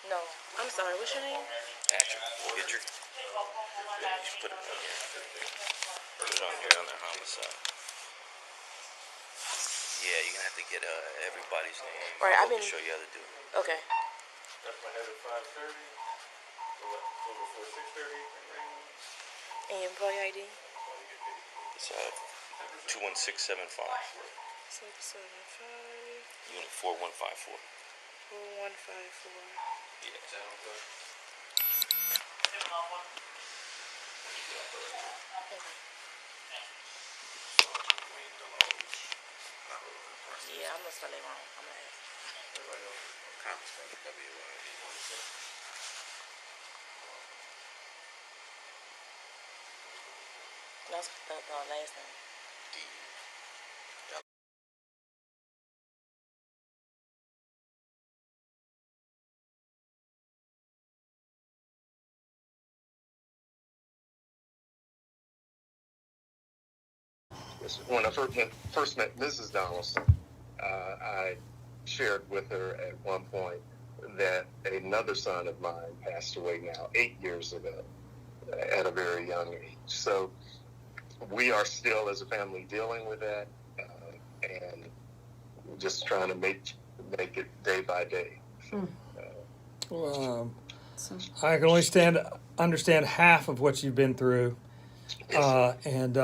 No. I'm sorry, what's your name? Patrick Widger. Yeah, you should put it on here. Put it on here on the homicide. Yeah, you're gonna have to get everybody's name. Right, I'll show you how to do it. Okay. That's my head at 5:30. So before 6:30, And your employee ID? It's 21675. 675 Unit 4154. 4154. Yeah. Yeah, I'm gonna spell it wrong. I'm gonna ask. That's the last name. When I first met Mrs. Donaldson, I shared with her at one point that another son of mine passed away now 8 years ago at a very young age. So we are still, as a family, dealing with that and just trying to make it day by day. I can only understand half of what you've been through, and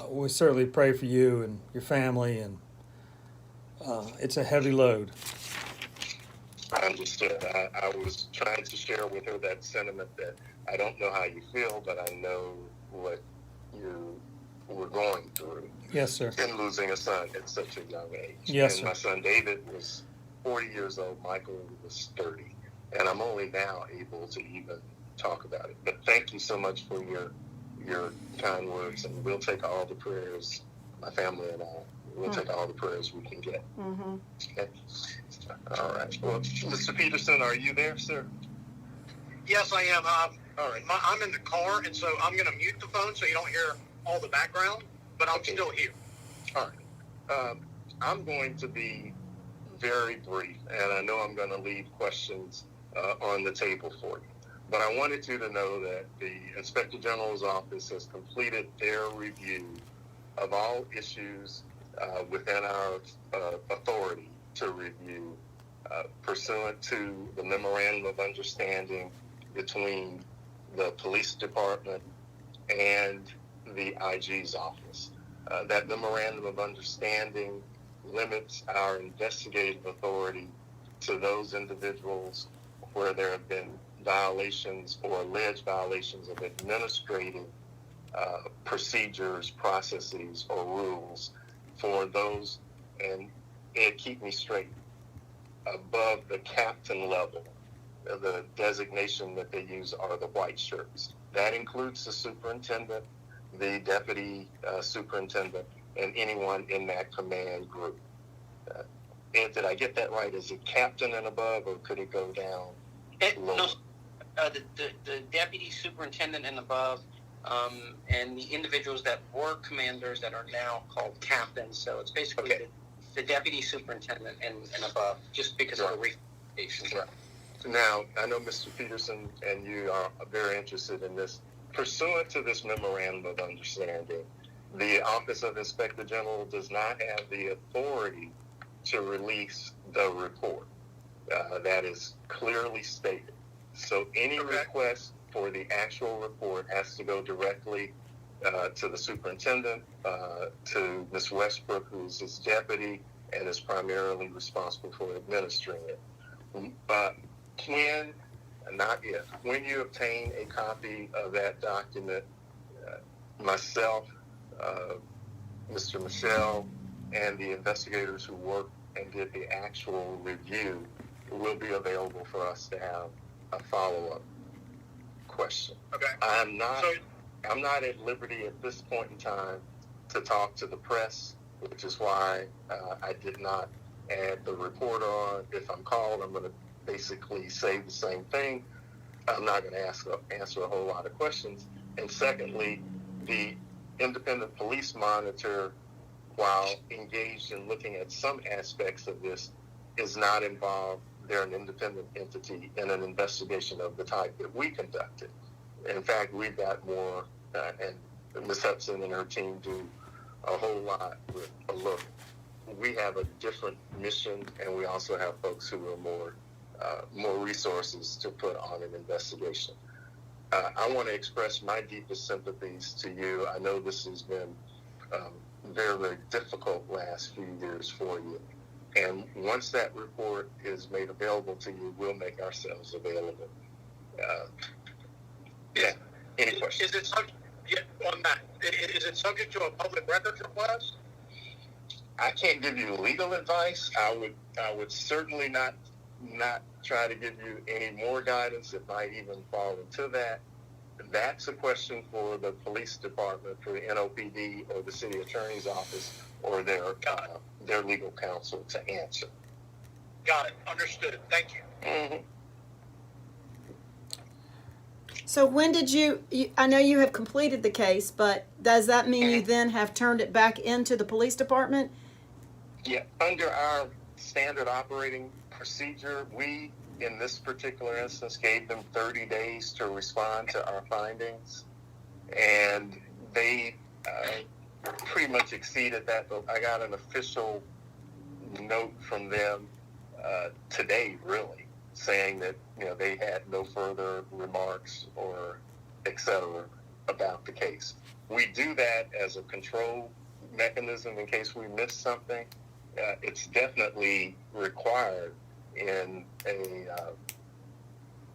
we certainly pray for you and your family, and it's a heavy load. I understood. I was trying to share with her that sentiment that I don't know how you feel, but I know what you were going through. Yes, sir. In losing a son at such a young age. Yes, and sir. My son David was 40 years old. Michael was 30. And I'm only now able to even talk about it. But thank you so much for your kind words. And we'll take all the prayers, my family and I, we'll take all the prayers we can get. Mm-hmm. Okay? All right. Well, Mr. Peterson, are you there, sir? Yes, I am. All right. I'm in the car, and so I'm going to mute the phone so you don't hear all the background, but I'm still here. All right. I'm going to be very brief, and I know I'm going to leave questions on the table for you. But I wanted you to know that the Inspector General's office has completed their review of all issues within our authority to review pursuant to the Memorandum of Understanding between the police department and the IG's office. That Memorandum of Understanding limits our investigative authority to those individuals where there have been violations or alleged violations of administrative procedures, processes, or rules for those, and keep me straight, above the captain level. The designation that they use are the white shirts. That includes the superintendent, the deputy superintendent, and anyone in that command group. Ed, did I get that right? Is it captain and above, or could it go down lower? No, the deputy superintendent and above, and the individuals that were commanders that are now called captains. So it's basically the deputy superintendent and above, just because of the reclassification. Right. Now, I know Mr. Peterson and you are very interested in this. Pursuant to this Memorandum of Understanding, the Office of Inspector General does not have the authority to release the report. That is clearly stated. So any request for the actual report has to go directly to the superintendent, to Ms. Westbrook, who's his deputy and is primarily responsible for administering it. But when you obtain a copy of that document, myself, Mr. Michelle, and the investigators who worked and did the actual review will be available for us to have a follow-up question. Okay. I'm not at liberty at this point in time to talk to the press, which is why I did not add the report on. If I'm called, I'm going to basically say the same thing. I'm not going to answer a whole lot of questions. And secondly, the independent police monitor, while engaged in looking at some aspects of this, is not involved they're an independent entity in an investigation of the type that we conducted. In fact, we've got more, and Ms. Hudson and her team do a whole lot with Alert. We have a different mission, and we also have folks who are more resources to put on an investigation. I want to express my deepest sympathies to you. I know this has been very, very difficult last few years for you. And once that report is made available to you, we'll make ourselves available. Yeah. Any questions? Is it subject on that? Is it subject to a public records request? I can't give you legal advice. I would certainly not try to give you any more guidance. It might even fall into that. That's a question for the police department, for the NOPD or the city attorney's office or their legal counsel to answer. Got it. Understood. Thank you. Mm-hmm. So when did you, I know you have completed the case, but does that mean you then have turned it back into the police department? Yeah, under our standard operating procedure, we, in this particular instance, gave them 30 days to respond to our findings, and they pretty much exceeded that. But I got an official note from them today, really, saying that they had no further remarks or et cetera about the case. We do that as a control mechanism in case we miss something. It's definitely required in a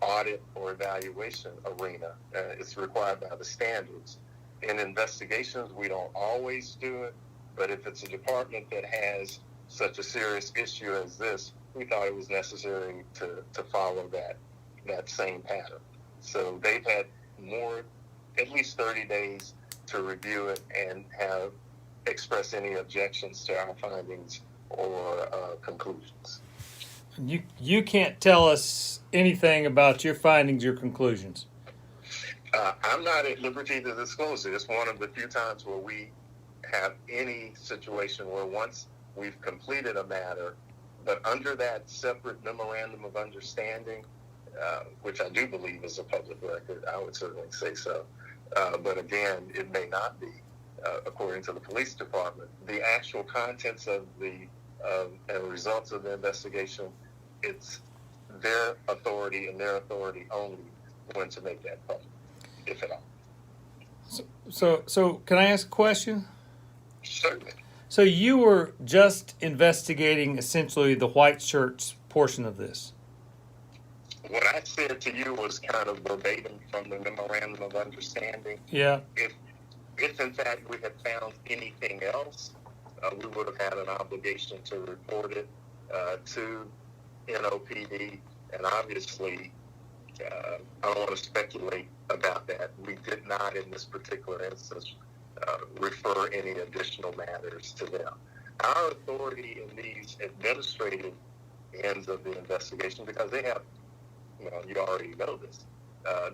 audit or evaluation arena. It's required by the standards. In investigations, we don't always do it, but if it's a department that has such a serious issue as this, we thought it was necessary to follow that same pattern. So they've had at least 30 days to review it and have expressed any objections to our findings or conclusions. You can't tell us anything about your findings or conclusions. I'm not at liberty to disclose it. It's one of the few times where we have any situation where once we've completed a matter, but under that separate memorandum of understanding, which I do believe is a public record, I would certainly say so. But again, it may not be, according to the police department. The actual contents of and results of the investigation, it's their authority and their authority only when to make that public, if at all. So can I ask a question? Certainly. So you were just investigating essentially the white shirts portion of this. What I said to you was kind of verbatim from the memorandum of understanding. Yeah. If in fact we had found anything else, we would have had an obligation to report it to NOPD, and obviously I don't want to speculate about that. We did not in this particular instance refer any additional matters to them. Our authority in these administrative ends of the investigation, because they have, you already know this,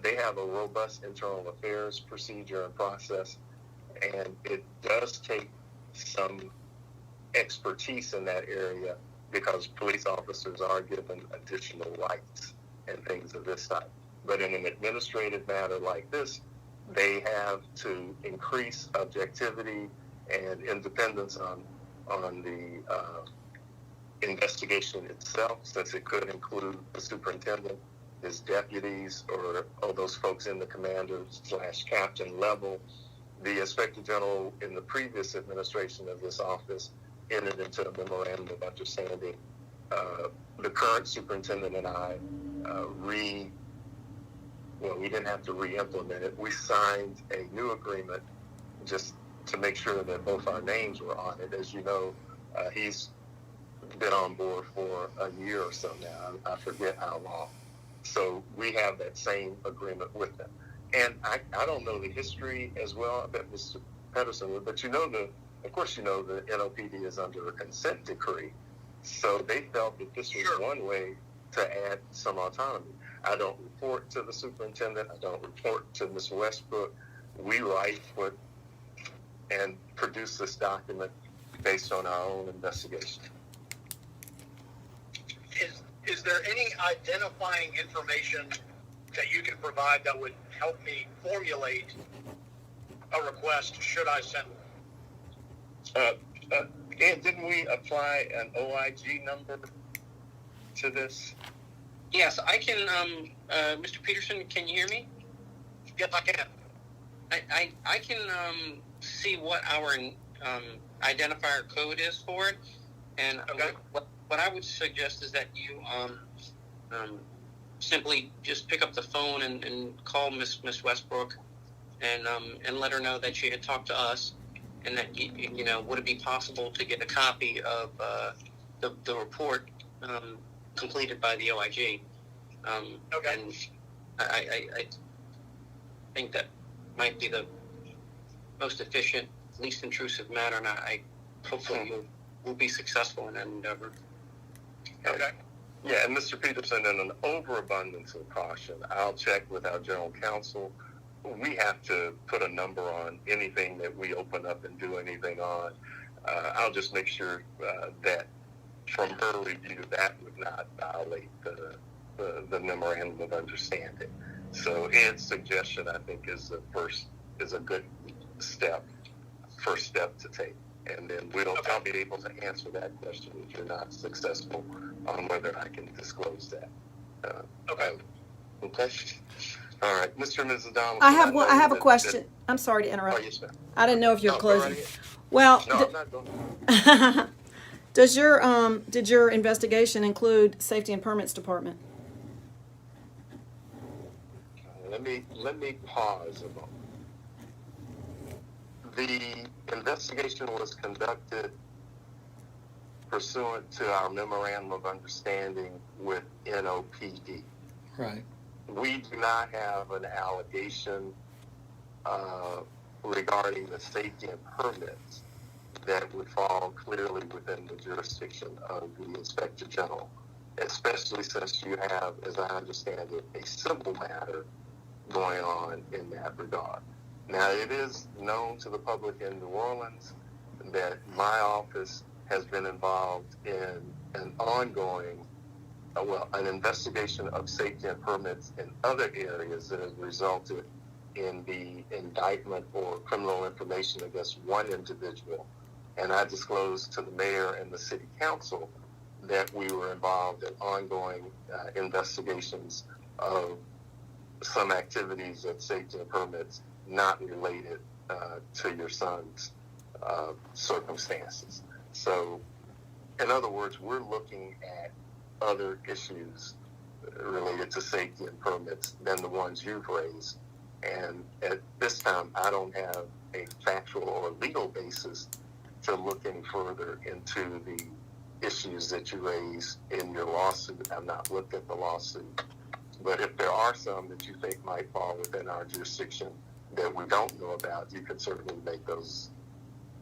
they have a robust internal affairs procedure and process, and it does take some expertise in that area because police officers are given additional rights and things of this type. But in an administrative matter like this, they have to increase objectivity and independence on the investigation itself, since it could include the superintendent, his deputies, or those folks in the commander/captain level. The inspector general in the previous administration of this office entered into a memorandum of understanding. The current superintendent and I we didn't have to re-implement it. We signed a new agreement just to make sure that both our names were on it. As you know, he's been on board for a year or so now. I forget how long. So we have that same agreement with them. And I don't know the history as well. I bet Mr. Pedersen would, but of course the NOPD is under a consent decree. So they felt that this was one way to add some autonomy. I don't report to the superintendent. I don't report to Ms. Westbrook. We write and produce this document based on our own investigation. Is is there any identifying information that you can provide that would help me formulate a request should I send one? And didn't we apply an OIG number to this? Yes, I can. Mr. Peterson, can you hear me? Yes, I can. I can see what our identifier code is for it, and Okay. what I would suggest is that you simply just pick up the phone and call Miss Westbrook, and let her know that you had talked to us, and that you know, would it be possible to get a copy of the report completed by the OIG. Okay. And I think that might be the most efficient, least intrusive manner, and I hopefully we'll be successful in that endeavor. Okay. Yeah, and Mr. Peterson, in an overabundance of caution, I'll check with our general counsel. We have to put a number on anything that we open up and do anything on. I'll just make sure that from her review, that would not violate the memorandum of understanding. So Ed's suggestion, I think, is a good first step to take. And then I'll be able to answer that question if you're not successful on whether I can disclose that. Okay. Okay. All right, Mr. and Mrs. Donaldson. I have a question. I'm sorry to Oh, interrupt. yes, ma'am. I didn't know if you're No, go closing. right ahead. Well, No, I'm not going. does did your investigation include Safety and Permits Department? Let me pause a moment. The investigation was conducted pursuant to our memorandum of understanding with NOPD. Right. We do not have an allegation regarding the safety and permits that would fall clearly within the jurisdiction of the Inspector General, especially since you have, as I understand it, a civil matter going on in that regard. Now, it is known to the public in New Orleans that my office has been involved in an ongoing, an investigation of safety and permits in other areas that has resulted in the indictment or criminal information against one individual. And I disclosed to the mayor and the city council that we were involved in ongoing investigations of some activities of safety and permits not related to your son's circumstances. So, in other words, we're looking at other issues related to safety and permits than the ones you've raised. And at this time, I don't have a factual or legal basis to look any further into the issues that you raised in your lawsuit. I've not looked at the lawsuit. But if there are some that you think might fall within our jurisdiction that we don't know about, you can certainly make those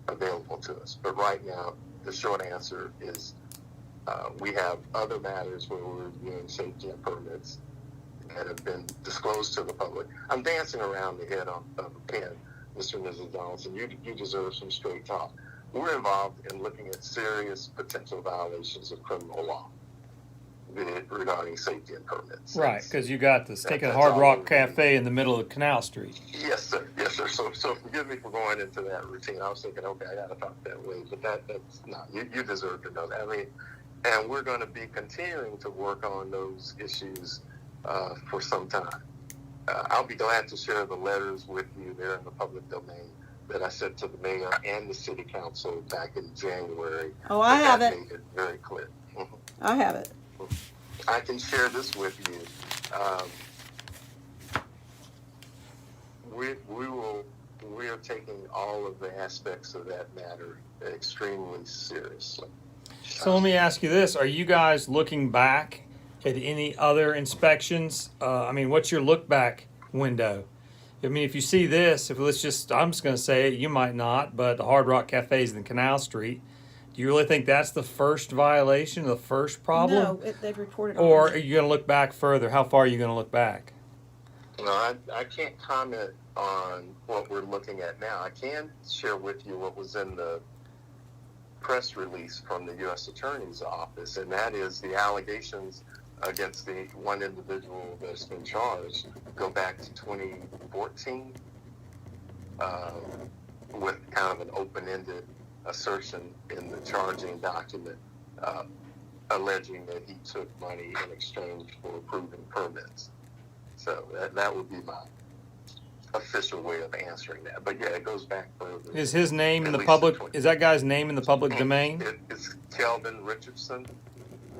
available to us. But right now, the short answer is we have other matters where we're reviewing safety and permits that have been disclosed to the public. I'm dancing around the head of a pin, Mr. and Mrs. Donaldson. You deserve some straight talk. We're involved in looking at serious potential violations of criminal law regarding safety and permits. Right, because you got the Steak and that's Hard all Rock we're Cafe in the middle of Canal Street. Yes, sir. Yes, sir. So forgive me for going into that routine. I was thinking, okay, I got to talk that way, but that's not. You deserve to know that. I mean, and we're going to be continuing to work on those issues for some time. I'll be glad to share the letters with you. They're in the public domain that I sent to the mayor and the city council back in January. Oh, I have that it. made it very clear. Mm-hmm. I have it. I can share this with you. We are taking all of the aspects of that matter extremely seriously. So let me ask you this. Are you guys looking back at any other inspections? What's your look back window? I mean, if you see this, I'm just going to say it, you might not, but the Hard Rock Cafes in Canal Street, do you really think that's the first violation, the first problem? No, they've reported. Or are already. you going to look back further? How far are you going to look back? No, I can't comment on what we're looking at now. I can share with you what was in the press release from the U.S. Attorney's Office, and that is the allegations against the one individual that's been charged go back to 2014 with kind of an open-ended assertion in the charging document alleging that he took money in exchange for approving permits. So that would be my official way of answering that. But yeah, it goes back further. Is his name in At the least public? to 20. Is that guy's name in the public domain? It's Kelvin Richardson.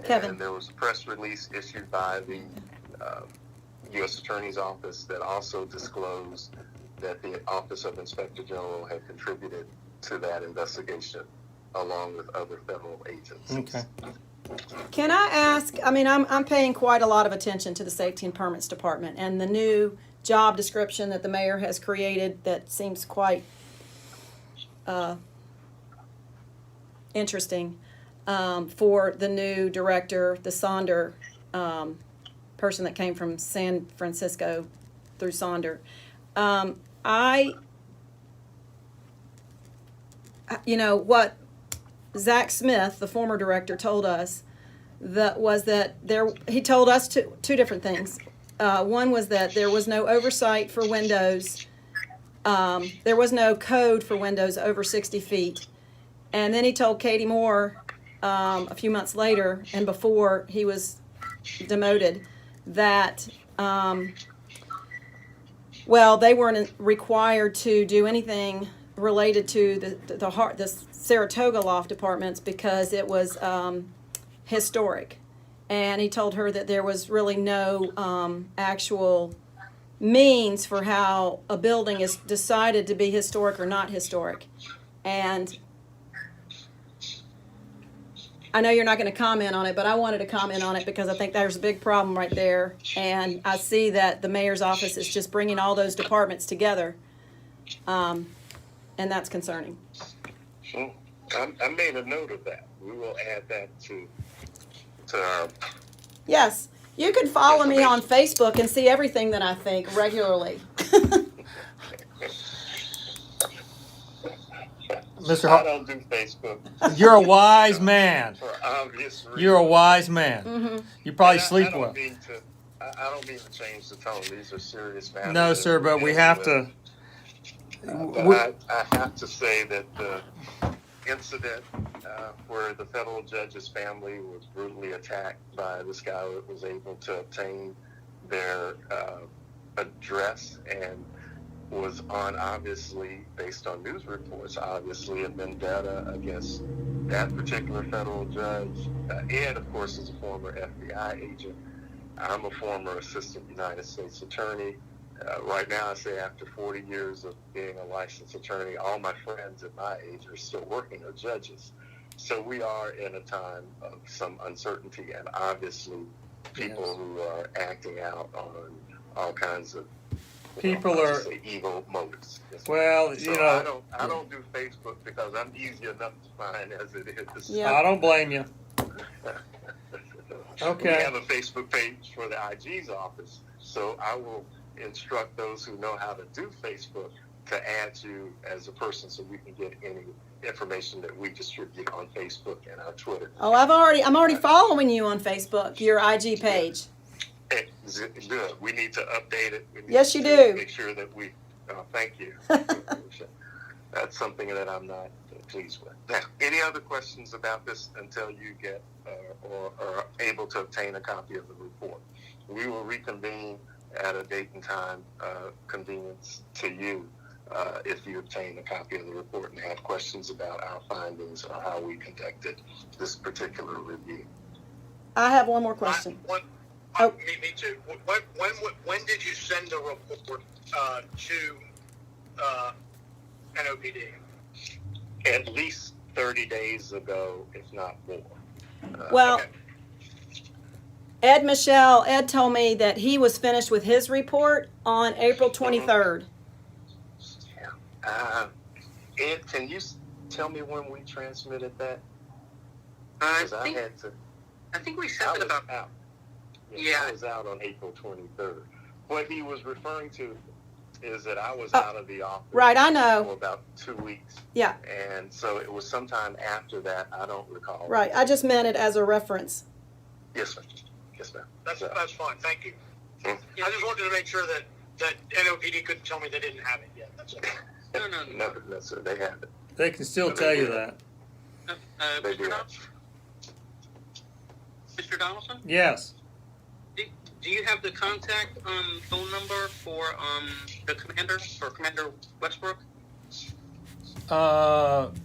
Kevin. And there was a press release issued by the U.S. Attorney's Office that also disclosed that the Office of Inspector General had contributed to that investigation along with other federal agents. Okay. Can I ask, I mean, I'm paying quite a lot of attention to the Safety and Permits Department and the new job description that the mayor has created that seems quite interesting for the new director, the Sonder person that came from San Francisco through Sonder. You know, what Zach Smith, the former director, told us he told us two different things. One was that there was no oversight for windows. There was no code for windows over 60 feet. And then he told Katie Moore a few months later, and before he was demoted, that they weren't required to do anything related to the Saratoga loft apartments because it was historic. And he told her that there was really no actual means for how a building is decided to be historic or not historic. And I know you're not going to comment on it, but I wanted to comment on it because I think there's a big problem right there. And I see that the mayor's office is just bringing all those departments together. And that's concerning. I made a note of that. We will add that to our... Yes, you can follow me on Facebook and see everything that I think regularly. Mr. I don't do Facebook. You're a wise man. For obvious reasons. You're a wise man. Mm-hmm. You probably And sleep I don't well. I don't mean to change the tone. These are serious matters. No, sir, but we have to. But I have to say that the incident where the federal judge's family was brutally attacked by this guy that was able to obtain their address and was on, obviously, based on news reports, obviously a vendetta against that particular federal judge. Ed, of course, is a former FBI agent. I'm a former assistant United States attorney. Right now, I say after 40 years of being a licensed attorney, all my friends at my age are still working as judges. So we are in a time of some uncertainty and obviously people who are acting out on all kinds of evil motives. Well, So you know, I don't do Facebook because I'm easy enough to find as it is. Yeah. I don't blame you. Okay. We have a Facebook page for the IG's office, so I will instruct those who know how to do Facebook to add you as a person so we can get any information that we distribute on Facebook and our Twitter. Oh, I'm already following you on Facebook, your IG page. Good. We need to update it. We need Yes, you to do. Make sure that we. Thank you. That's something that I'm not pleased with. Now, any other questions about this until you get or are able to obtain a copy of the report? We will reconvene at a date and time convenience to you if you obtain a copy of the report and have questions about our findings or how we conducted this particular review. I have one more question. Me too. When did you send the report to NOPD? At least 30 days ago, if not more. Well, Okay. Ed told me that he was finished with his report on April 23rd. Ed, can you tell me when we transmitted that? I 'Cause I think we I sent it was about. out. Yeah. I was out on April 23rd. What he was referring to is that I was out of the office. Right, I know. For about 2 weeks. Yeah, And so it was sometime after that. I don't recall. right. I just meant it as a reference. Yes, sir. Yes, ma'am. That's fine. Thank you. Hmm. I just wanted to make sure that NOPD couldn't tell me they didn't have it yet. That's okay. No, sir. They have it. They can still tell you that. They do. Mr. Donaldson, Yes. do you have the contact phone number for the commander, for Commander Westbrook?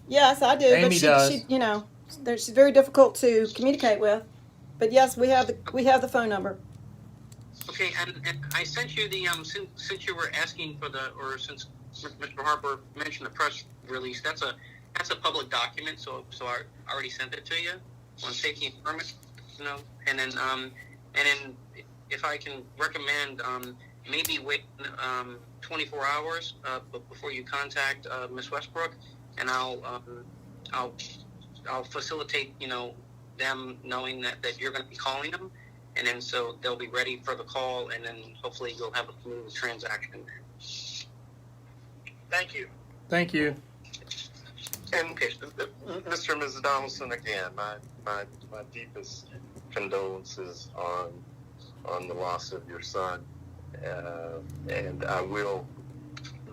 Yes, I do. Amy but does. she, you know, she's very difficult to communicate with. But yes, we have the phone number. Okay, and I sent you the since you were asking for since Mr. Harper mentioned the press release, that's a public document, so I already sent it to you on safety and permit, you know, and then if I can recommend, maybe wait 24 hours before you contact Ms. Westbrook, and I'll facilitate, you know, them knowing that you're going to be calling them, and then so they'll be ready for the call, and then hopefully you'll have a smooth transaction. Thank you. Thank you. And Mr. and Mrs. Donaldson, again, my deepest condolences on the loss of your son, and I will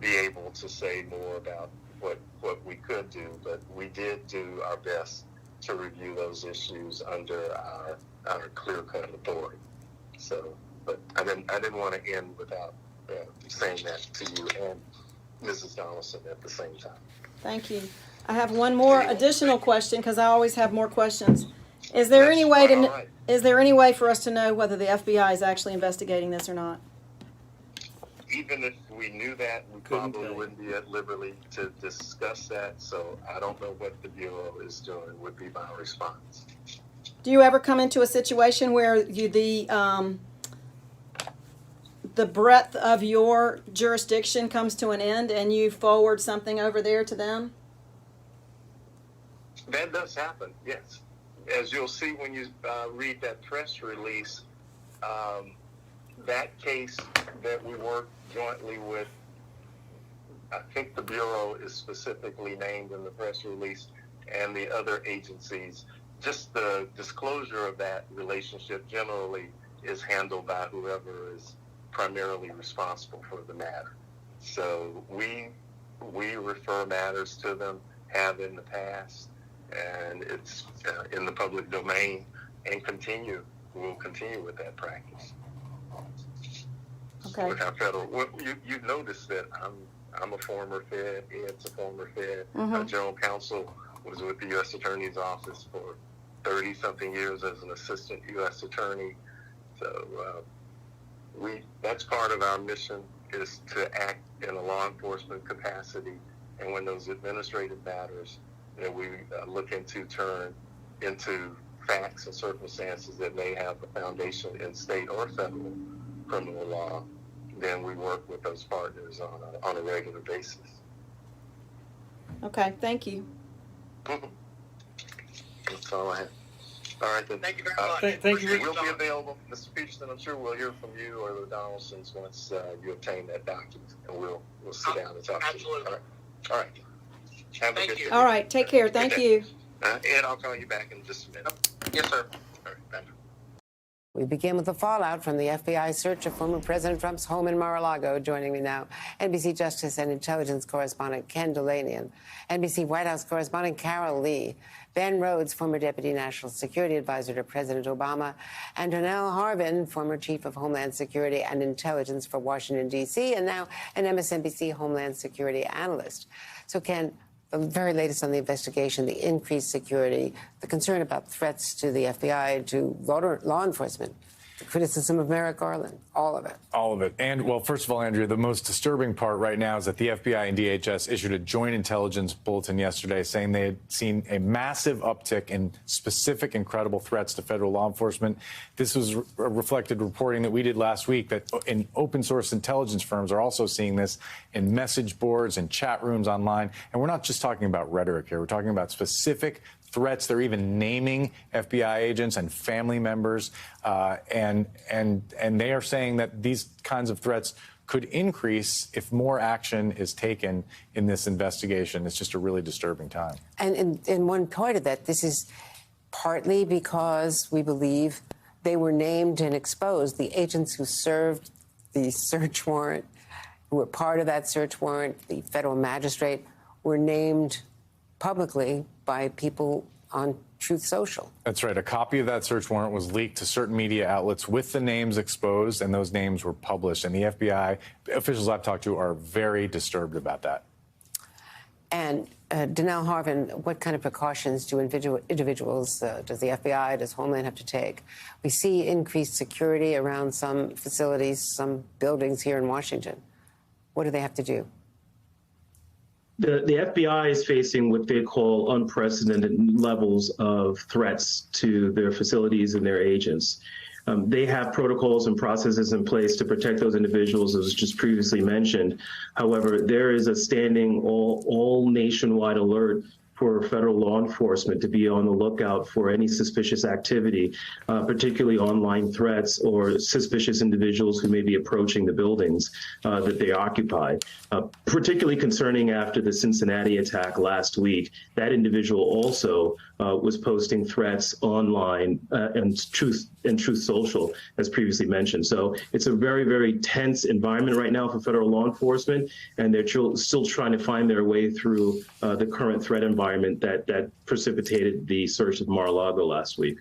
be able to say more about what we could do, but we did do our best to review those issues under our clear-cut authority. So, but I didn't want to end without saying that to you and Mrs. Donaldson at the same time. Thank you. I have one more additional question because I always have more questions. Is there any way to is there any way for us to know whether the FBI is actually investigating this or not? Even if we knew that, we probably wouldn't be at liberty to discuss that. So I don't know what the Bureau is doing would be my response. Do you ever come into a situation where the breadth of your jurisdiction comes to an end and you forward something over there to them? That does happen, yes. As you'll see when you read that press release, that case that we worked jointly with, I think the Bureau is specifically named in the press release, and the other agencies, just the disclosure of that relationship generally is handled by whoever is primarily responsible for the matter. So we refer matters to them, have in the past, and it's in the public domain, and we'll continue with that practice. Okay. With our federal, you notice that I'm a former Fed, Ed's a former Fed. Our general counsel was with the U.S. Attorney's Office for 30-something years as an assistant U.S. attorney. So that's part of our mission, is to act in a law enforcement capacity, and when those administrative matters that we look into turn into facts and circumstances that may have a foundation in state or federal criminal law, then we work with those partners on a regular basis. Okay, thank you. That's all I have. All right, then. Thank you very much. Thank you. We'll be available. Mr. Peterson, I'm sure we'll hear from you or the Donaldsons once you obtain that document, and we'll sit down and talk Absolutely. to you. All right. Have a good day. All right, take care. Thank you. Ed, I'll call you back in just a minute. Yes, sir. All right, bye. We begin with the fallout from the FBI search of former President Trump's home in Mar-a-Lago. Joining me now, NBC Justice and Intelligence correspondent Ken Dilanian, NBC White House correspondent Carol Lee, Ben Rhodes, former Deputy National Security Advisor to President Obama, and Donell Harvin, former Chief of Homeland Security and Intelligence for Washington, D.C., and now an MSNBC Homeland Security analyst. So, Ken, the very latest on the investigation, the increased security, the concern about threats to the FBI, to law enforcement, the criticism of Merrick Garland, all of it. All of it. And, well, first of all, Andrea, the most disturbing part right now is that the FBI and DHS issued a joint intelligence bulletin yesterday saying they had seen a massive uptick in specific and credible threats to federal law enforcement. This was reflected reporting that we did last week that in open source intelligence firms are also seeing this in message boards and chat rooms online. And we're not just talking about rhetoric here. We're talking about specific threats. They're even naming FBI agents and family members, and they are saying that these kinds of threats could increase if more action is taken in this investigation. It's just a really disturbing time. And in one part of that, this is partly because we believe they were named and exposed. The agents who served the search warrant, who were part of that search warrant, the federal magistrate, were named publicly by people on Truth Social. That's right. A copy of that search warrant was leaked to certain media outlets with the names exposed, and those names were published. And the FBI officials I've talked to are very disturbed about that. And Danelle Harvin, what kind of precautions do individuals, does the FBI, does Homeland have to take? We see increased security around some facilities, some buildings here in Washington. What do they have to do? The FBI is facing what they call unprecedented levels of threats to their facilities and their agents. They have protocols and processes in place to protect those individuals, as just previously mentioned. However, there is a standing all nationwide alert for federal law enforcement to be on the lookout for any suspicious activity, particularly online threats or suspicious individuals who may be approaching the buildings that they occupy. Particularly concerning after the Cincinnati attack last week, that individual also was posting threats online and Truth Social, as previously mentioned. So it's a very, very tense environment right now for federal law enforcement, and they're still trying to find their way through the current threat environment that precipitated the search of Mar-a-Lago last week.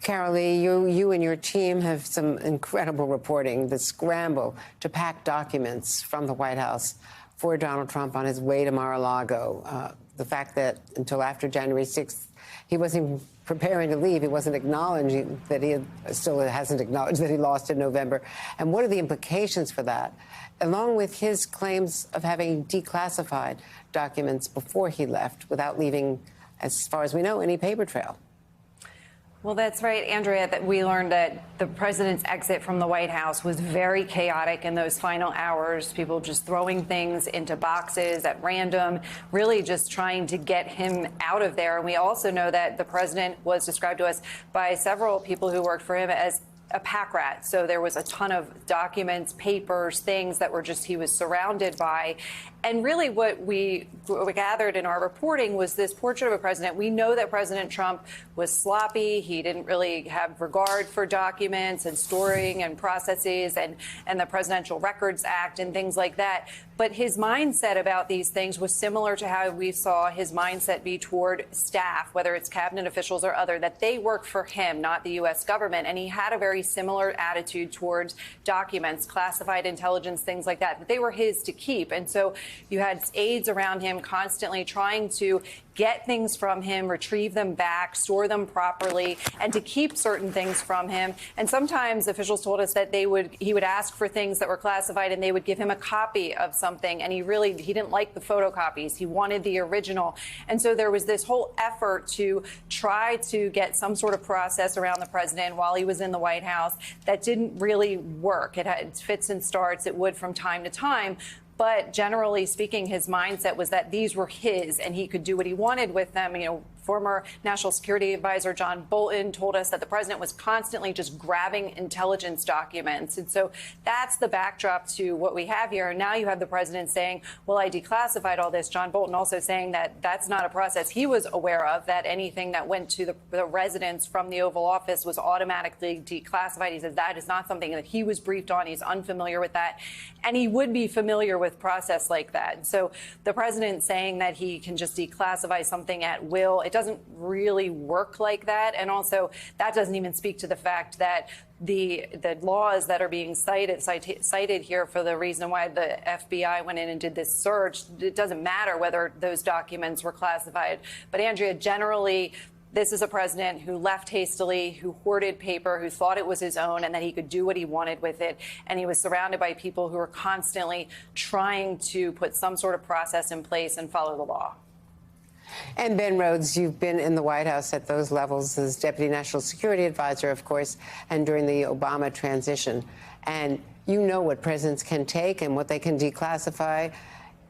Carol Lee, you and your team have some incredible reporting, the scramble to pack documents from the White House for Donald Trump on his way to Mar-a-Lago. The fact that until after January 6th, he wasn't preparing to leave. He wasn't acknowledging that still hasn't acknowledged that he lost in November. And what are the implications for that? Along with his claims of having declassified documents before he left without leaving, as far as we know, any paper trail. Well, that's right, Andrea, that we learned that the president's exit from the White House was very chaotic in those final hours. People just throwing things into boxes at random, really just trying to get him out of there. And we also know that the president was described to us by several people who worked for him as a pack rat. So there was a ton of documents, papers, things that were just he was surrounded by. And really what we gathered in our reporting was this portrait of a president. We know that President Trump was sloppy. He didn't really have regard for documents and storing and processes and the Presidential Records Act and things like that. But his mindset about these things was similar to how we saw his mindset be toward staff, whether it's cabinet officials or other, that they work for him, not the U.S. government. And he had a very similar attitude towards documents, classified intelligence, things like that they were his to keep. And so you had aides around him constantly trying to get things from him, retrieve them back, store them properly, and to keep certain things from him. And sometimes officials told us that he would ask for things that were classified and they would give him a copy of something. And he didn't like the photocopies. He wanted the original. And so there was this whole effort to try to get some sort of process around the president while he was in the White House that didn't really work. It had fits and starts. It would from time to time. But generally speaking, his mindset was that these were his and he could do what he wanted with them. You know, former National Security Advisor John Bolton told us that the president was constantly just grabbing intelligence documents. And so that's the backdrop to what we have here. And now you have the president saying, well, I declassified all this. John Bolton also saying that that's not a process he was aware of, that anything that went to the residents from the Oval Office was automatically declassified. He says that is not something that he was briefed on. He's unfamiliar with that. And he would be familiar with process like that. So the president saying that he can just declassify something at will, it doesn't really work like that. And also that doesn't even speak to the fact that the laws that are being cited here for the reason why the FBI went in and did this search, it doesn't matter whether those documents were classified. But Andrea, generally, this is a president who left hastily, who hoarded paper, who thought it was his own and that he could do what he wanted with it. And he was surrounded by people who were constantly trying to put some sort of process in place and follow the law. And Ben Rhodes, you've been in the White House at those levels as Deputy National Security Advisor, of course, and during the Obama transition. And you know what presidents can take and what they can declassify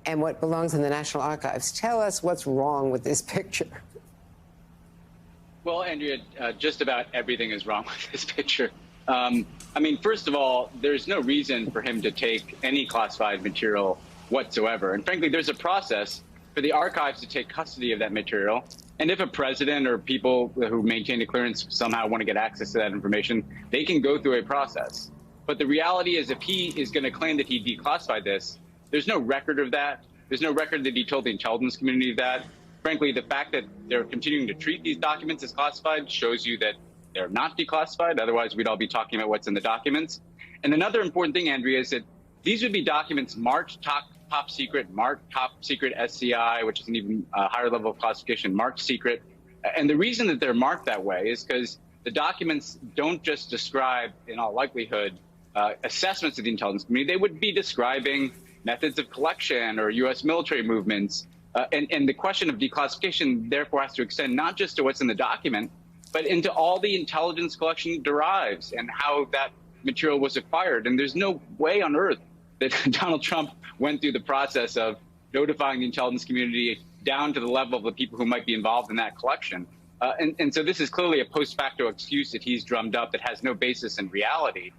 and what belongs in the National Archives. Tell us what's wrong with this picture. Well, Andrea, just about everything is wrong with this picture. I mean, first of all, there's no reason for him to take any classified material whatsoever. And frankly, there's a process for the archives to take custody of that material. And if a president or people who maintain a clearance somehow want to get access to that information, they can go through a process. But the reality is, if he is going to claim that he declassified this, there's no record of that. There's no record that he told the intelligence community of that. Frankly, the fact that they're continuing to treat these documents as classified shows you that they're not declassified. Otherwise, we'd all be talking about what's in the documents. And another important thing, Andrea, is that these would be documents marked top secret, marked top secret SCI, which is an even higher level of classification, marked secret. And the reason that they're marked that way is because the documents don't just describe, in all likelihood, assessments of the intelligence community. They would be describing methods of collection or U.S. military movements. And the question of declassification, therefore, has to extend not just to what's in the document, but into all the intelligence collection derives and how that material was acquired. And there's no way on earth that Donald Trump went through the process of notifying the intelligence community down to the level of the people who might be involved in that collection. And so this is clearly a post facto excuse that he's drummed up that has no basis in reality.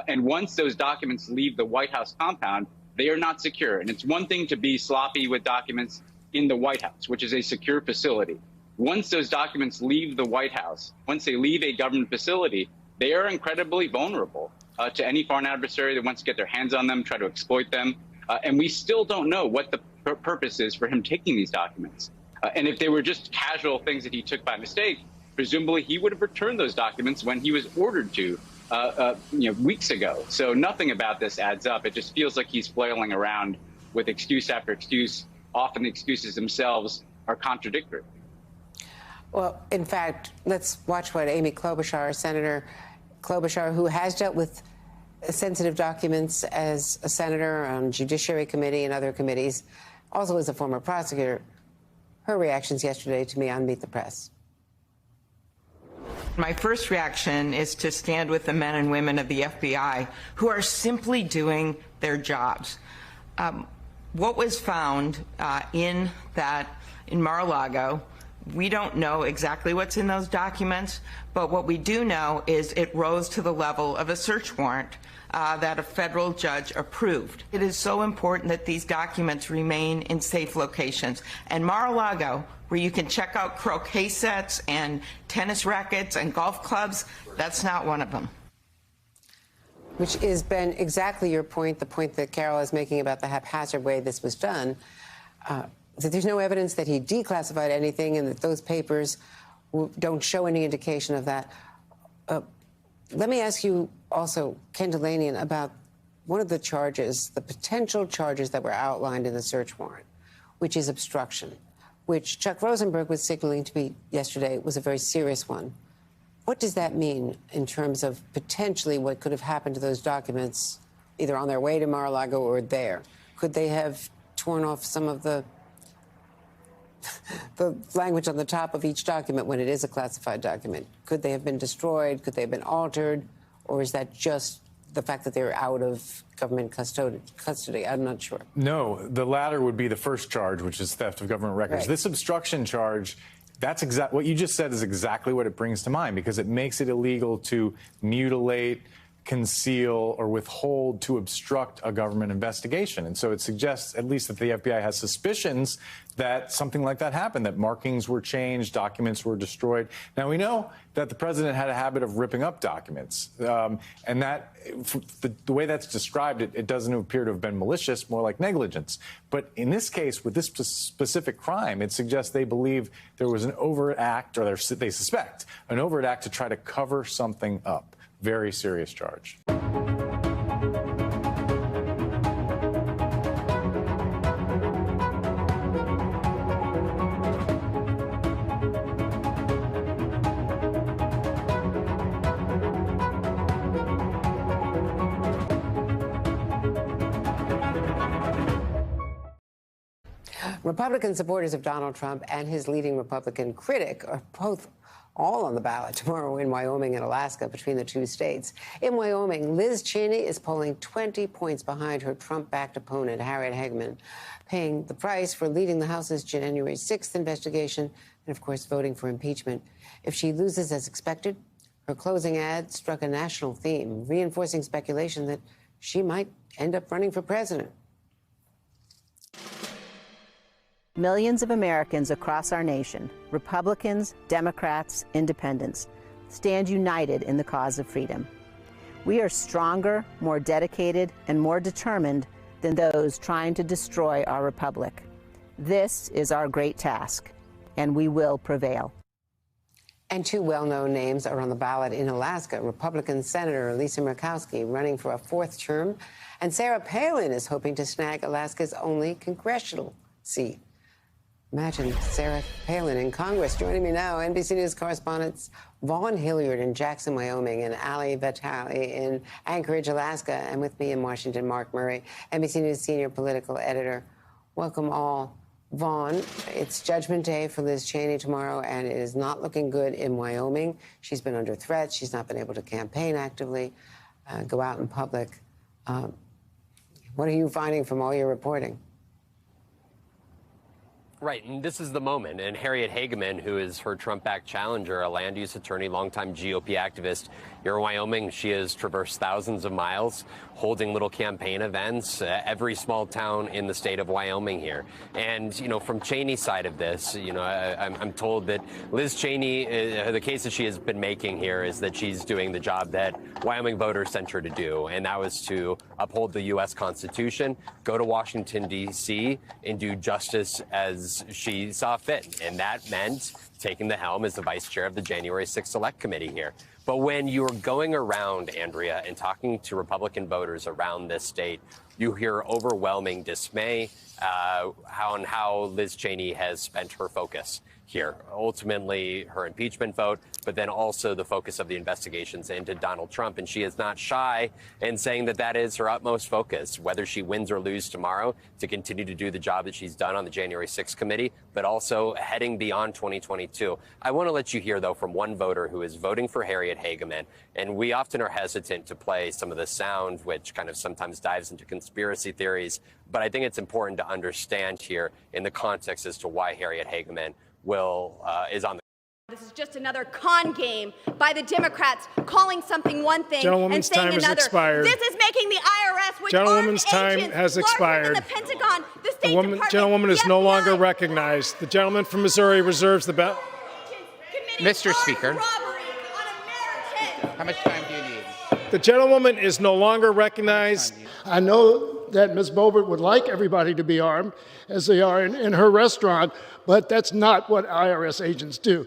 And once those documents leave the White House compound, they are not secure. And it's one thing to be sloppy with documents in the White House, which is a secure facility. Once those documents leave the White House, once they leave a government facility, they are incredibly vulnerable to any foreign adversary that wants to get their hands on them, try to exploit them. And we still don't know what the purpose is for him taking these documents. And if they were just casual things that he took by mistake, presumably he would have returned those documents when he was ordered to, weeks ago. So nothing about this adds up. It just feels like he's flailing around with excuse after excuse. Often the excuses themselves are contradictory. Well, in fact, let's watch what Amy Klobuchar, Senator Klobuchar, who has dealt with sensitive documents as a senator on Judiciary Committee and other committees, also as a former prosecutor, her reactions yesterday to me on Meet the Press. My first reaction is to stand with the men and women of the FBI who are simply doing their jobs. What was found in Mar-a-Lago, we don't know exactly what's in those documents, but what we do know is it rose to the level of a search warrant that a federal judge approved. It is so important that these documents remain in safe locations. And Mar-a-Lago, where you can check out croquet sets and tennis rackets and golf clubs, that's not one of them. Which has been exactly your point, the point that Carol is making about the haphazard way this was done, that there's no evidence that he declassified anything and that those papers don't show any indication of that. Let me ask you also, Ken Dilanian, about one of the charges, the potential charges that were outlined in the search warrant, which is obstruction, which Chuck Rosenberg was signaling to me yesterday was a very serious one. What does that mean in terms of potentially what could have happened to those documents, either on their way to Mar-a-Lago or there? Could they have torn off some of the language on the top of each document when it is a classified document? Could they have been destroyed? Could they have been altered? Or is that just the fact that they're out of government custody? I'm not sure. No, the latter would be the first charge, which is theft of government records. Right. This obstruction charge, that's what you just said is exactly what it brings to mind, because it makes it illegal to mutilate, conceal, or withhold to obstruct a government investigation. And so it suggests at least that the FBI has suspicions that something like that happened, that markings were changed, documents were destroyed. Now, we know that the president had a habit of ripping up documents. And that, the way that's described, it doesn't appear to have been malicious, more like negligence. But in this case, with this specific crime, it suggests they believe there was an overt act, or they suspect an overt act to try to cover something up. Very serious charge. Republican supporters of Donald Trump and his leading Republican critic are both all on the ballot tomorrow in Wyoming and Alaska, between the two states. In Wyoming, Liz Cheney is polling 20 points behind her Trump-backed opponent, Harriet Hageman, paying the price for leading the House's January 6th investigation and, of course, voting for impeachment. If she loses as expected, her closing ad struck a national theme, reinforcing speculation that she might end up running for president. Millions of Americans across our nation, Republicans, Democrats, Independents, stand united in the cause of freedom. We are stronger, more dedicated, and more determined than those trying to destroy our republic. This is our great task, and we will prevail. And two well-known names are on the ballot in Alaska. Republican Senator Lisa Murkowski running for a fourth term, and Sarah Palin is hoping to snag Alaska's only congressional seat. Imagine Sarah Palin in Congress. Joining me now, NBC News correspondents Vaughn Hilliard in Jackson, Wyoming, and Ali Vitale in Anchorage, Alaska, and with me in Washington, Mark Murray, NBC News senior political editor. Welcome all. Vaughn, it's Judgment Day for Liz Cheney tomorrow, and it is not looking good in Wyoming. She's been under threat. She's not been able to campaign actively, go out in public. What are you finding from all your reporting? Right, and this is the moment. And Harriet Hageman, who is her Trump-backed challenger, a land use attorney, longtime GOP activist here in Wyoming, she has traversed thousands of miles holding little campaign events, every small town in the state of Wyoming here. And, you know, from Cheney's side of this, you know, I'm told that Liz Cheney, the case that she has been making here is that she's doing the job that Wyoming voters sent her to do, and that was to uphold the U.S. Constitution, go to Washington, D.C., and do justice as she saw fit. And that meant taking the helm as the vice chair of the January 6th Select Committee here. But when you're going around, Andrea, and talking to Republican voters around this state, you hear overwhelming dismay on how Liz Cheney has spent her focus here. Ultimately, her impeachment vote, but then also the focus of the investigations into Donald Trump. And she is not shy in saying that that is her utmost focus, whether she wins or loses tomorrow, to continue to do the job that she's done on the January 6th committee, but also heading beyond 2022. I want to let you hear, though, from one voter who is voting for Harriet Hageman. And we often are hesitant to play some of the sound, which kind of sometimes dives into conspiracy theories. But I think it's important to understand here in the context as to why Harriet Hageman is on the. This is just another con game by the Democrats, calling something one thing and saying another. Expired. This is making the IRS, which Gentlewoman's time has expired. The Pentagon, the State Department, gentlewoman is no longer recognized. The gentleman from Missouri reserves the belt. Mr. Speaker, how much time do you need? The gentlewoman is no longer recognized. I know that Ms. Boebert would like everybody to be armed, as they are in her restaurant, but that's not what IRS agents do.